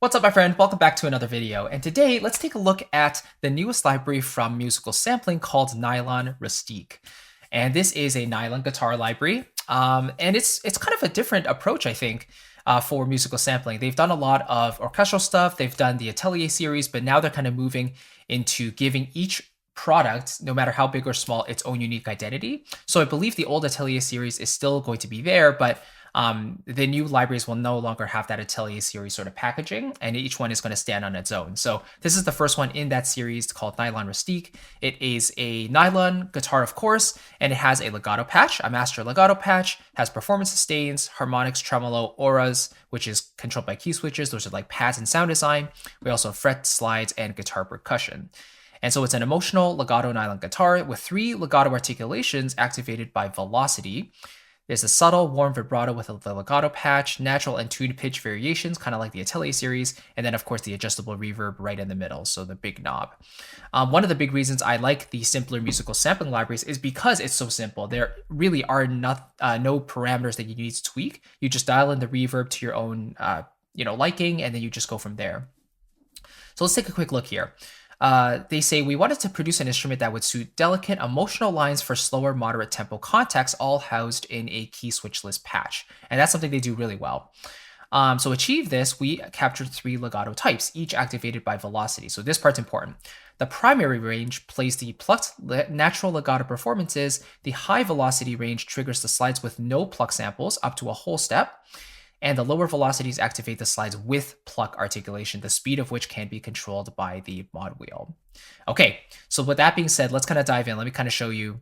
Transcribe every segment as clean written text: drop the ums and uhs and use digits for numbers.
What's up, my friend? Welcome back to another video. And today, let's take a look at the newest library from musical sampling called Nylon Rustique. And this is a nylon guitar library. And it's kind of a different approach, I think, for musical sampling. They've done a lot of orchestral stuff. They've done the Atelier series, but now they're kind of moving into giving each product, no matter how big or small, its own unique identity. So I believe the old Atelier series is still going to be there, but the new libraries will no longer have that Atelier series sort of packaging, and each one is going to stand on its own. So this is the first one in that series called Nylon Rustique. It is a nylon guitar, of course, and it has a legato patch, a master legato patch, has performance sustains, harmonics, tremolo, auras, which is controlled by key switches. Those are like pads and sound design. We also have fret slides and guitar percussion. And so it's an emotional legato nylon guitar with 3 legato articulations activated by velocity. There's a subtle, warm vibrato with the legato patch, natural and tuned pitch variations, kind of like the Atelier series, and then, of course, the adjustable reverb right in the middle, so the big knob. One of the big reasons I like the simpler musical sampling libraries is because it's so simple. There really are no parameters that you need to tweak. You just dial in the reverb to your own liking, and then you just go from there. So let's take a quick look here. They say, we wanted to produce an instrument that would suit delicate emotional lines for slower, moderate tempo contexts, all housed in a key switchless patch. And that's something they do really well. So achieve this, we captured 3 legato types, each activated by velocity. So this part's important. The primary range plays the plucked natural legato performances. The high velocity range triggers the slides with no pluck samples up to a whole step. And the lower velocities activate the slides with pluck articulation, the speed of which can be controlled by the mod wheel. Okay, so with that being said, let's kind of dive in. Let me kind of show you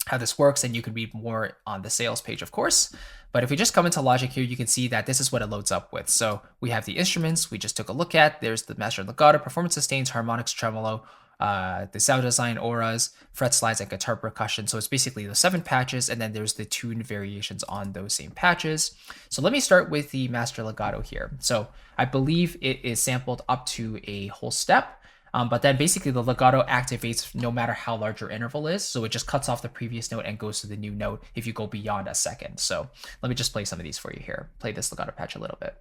how this works, and you can read more on the sales page, of course. But if we just come into Logic here, you can see that this is what it loads up with. So we have the instruments we just took a look at. There's the master legato, performance sustains, harmonics, tremolo, the sound design, auras, fret slides, and guitar percussion. So it's basically the 7 patches, and then there's the tuned variations on those same patches. So let me start with the master legato here. So I believe it is sampled up to a whole step, but then basically the legato activates no matter how large your interval is. So it just cuts off the previous note and goes to the new note if you go beyond a second. So let me just play some of these for you here. Play this legato patch a little bit.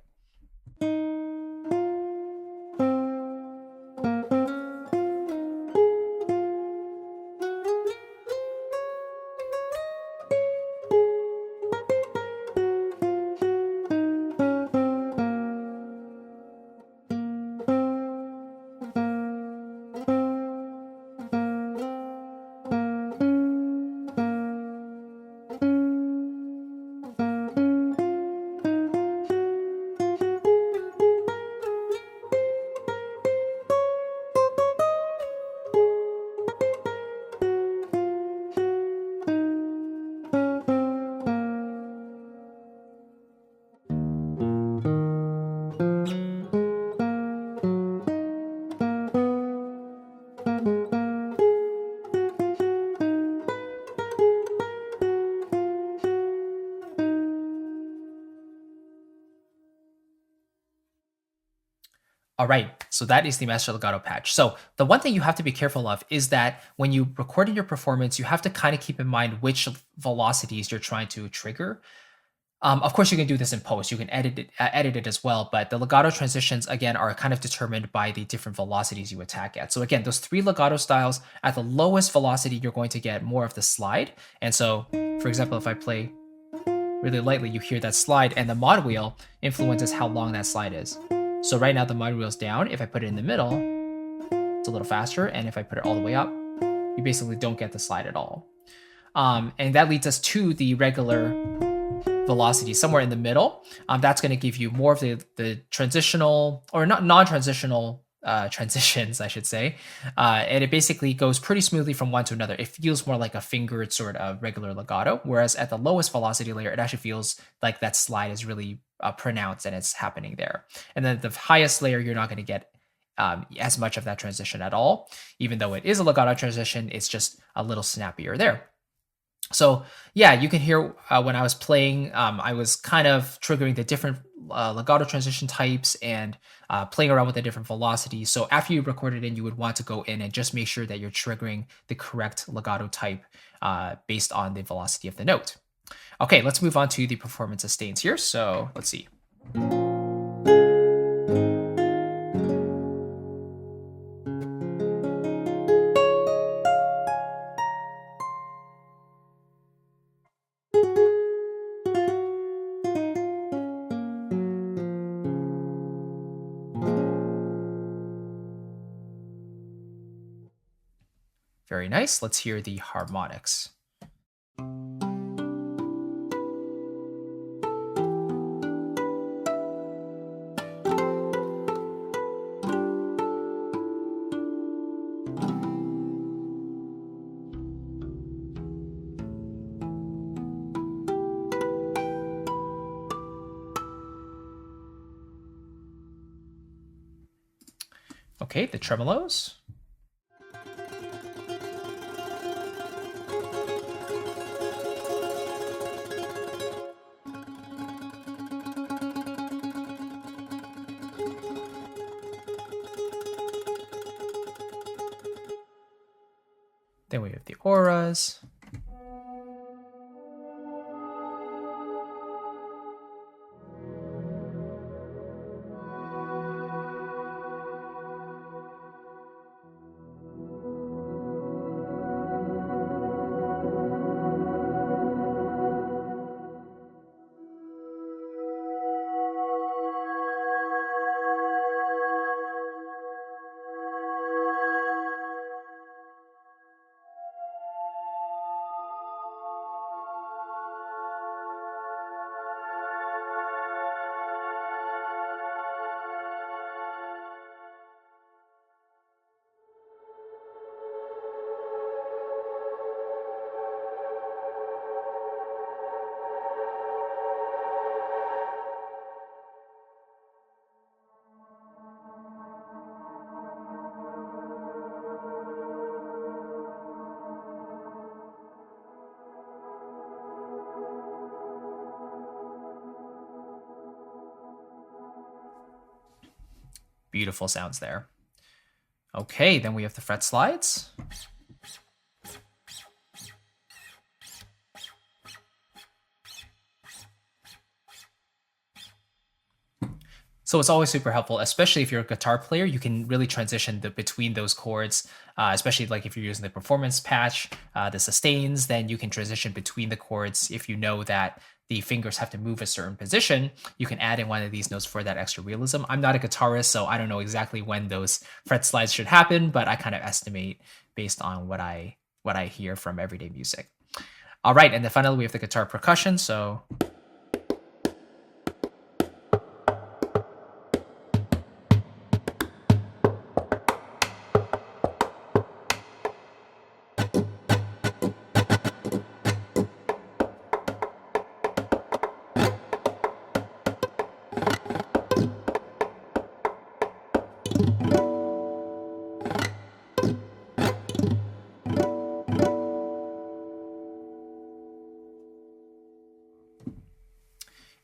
All right, so that is the master legato patch. So the one thing you have to be careful of is that when you record in your performance, you have to kind of keep in mind which velocities you're trying to trigger. Of course, you can do this in post. You can edit it as well, but the legato transitions, again, are kind of determined by the different velocities you attack at. So again, those 3 legato styles, at the lowest velocity, you're going to get more of the slide. And so, for example, if I play really lightly, you hear that slide, and the mod wheel influences how long that slide is. So right now the mod wheel's down. If I put it in the middle, it's a little faster. And if I put it all the way up, you basically don't get the slide at all. And that leads us to the regular velocity somewhere in the middle. That's going to give you more of the transitional, or not non-transitional transitions, I should say. And it basically goes pretty smoothly from one to another. It feels more like a fingered sort of regular legato, whereas at the lowest velocity layer, it actually feels like that slide is really pronounced and it's happening there. And then the highest layer, you're not going to get as much of that transition at all. Even though it is a legato transition, it's just a little snappier there. So yeah, you can hear when I was playing, I was kind of triggering the different legato transition types and playing around with the different velocities. So after you record it in, you would want to go in and just make sure that you're triggering the correct legato type based on the velocity of the note. Okay, let's move on to the performance sustains here. So let's see. Very nice. Let's hear the harmonics. Okay, the tremolos. Then we have the auras. Beautiful sounds there. Okay, then we have the fret slides. So it's always super helpful, especially if you're a guitar player. You can really transition between those chords, especially like if you're using the performance patch, the sustains, then you can transition between the chords. If you know that the fingers have to move a certain position, you can add in one of these notes for that extra realism. I'm not a guitarist, so I don't know exactly when those fret slides should happen, but I kind of estimate based on what I hear from everyday music. All right, and then finally we have the guitar percussion. So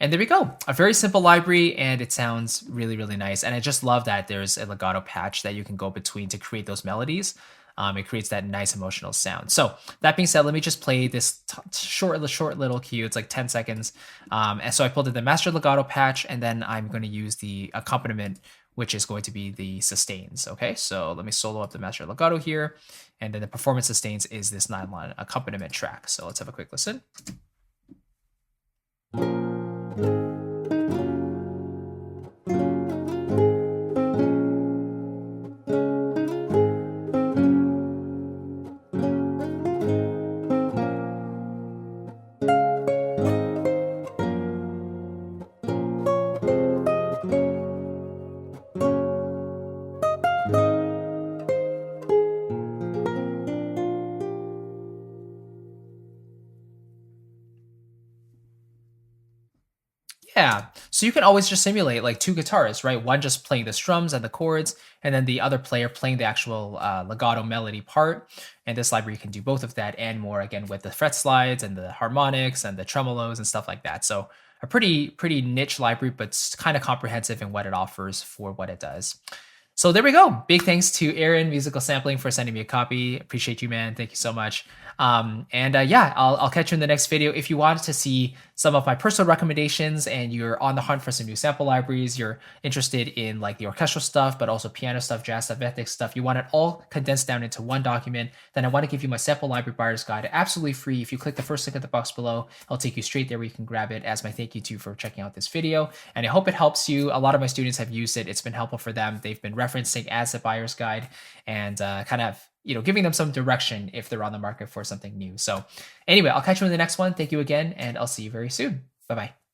and there we go, a very simple library, and it sounds really, really nice. And I just love that there's a legato patch that you can go between to create those melodies. It creates that nice emotional sound. So that being said, let me just play this short little cue. It's like 10 seconds. And so I pulled in the master legato patch, and then I'm going to use the accompaniment, which is going to be the sustains. Okay, so let me solo up the master legato here. And then the performance sustains is this nylon accompaniment track. So let's have a quick listen. Yeah, so you can always just simulate like two guitarists, right? One just playing the strums and the chords, and then the other player playing the actual legato melody part. And this library can do both of that and more, again, with the fret slides and the harmonics and the tremolos and stuff like that. So a pretty niche library, but kind of comprehensive in what it offers for what it does. So there we go. Big thanks to Aaron Musical Sampling for sending me a copy. Appreciate you, man. Thank you so much. Yeah, I'll catch you in the next video. If you want to see some of my personal recommendations and you're on the hunt for some new sample libraries, you're interested in like the orchestral stuff, but also piano stuff, jazz stuff, ethnic stuff, you want it all condensed down into one document, then I want to give you my sample library buyer's guide, absolutely free. If you click the first link in the box below, I'll take you straight there where you can grab it as my thank you to you for checking out this video. And I hope it helps you. A lot of my students have used it. It's been helpful for them. They've been referencing as a buyer's guide, and kind of giving them some direction if they're on the market for something new. So anyway, I'll catch you in the next one. Thank you again, and I'll see you very soon. Bye bye.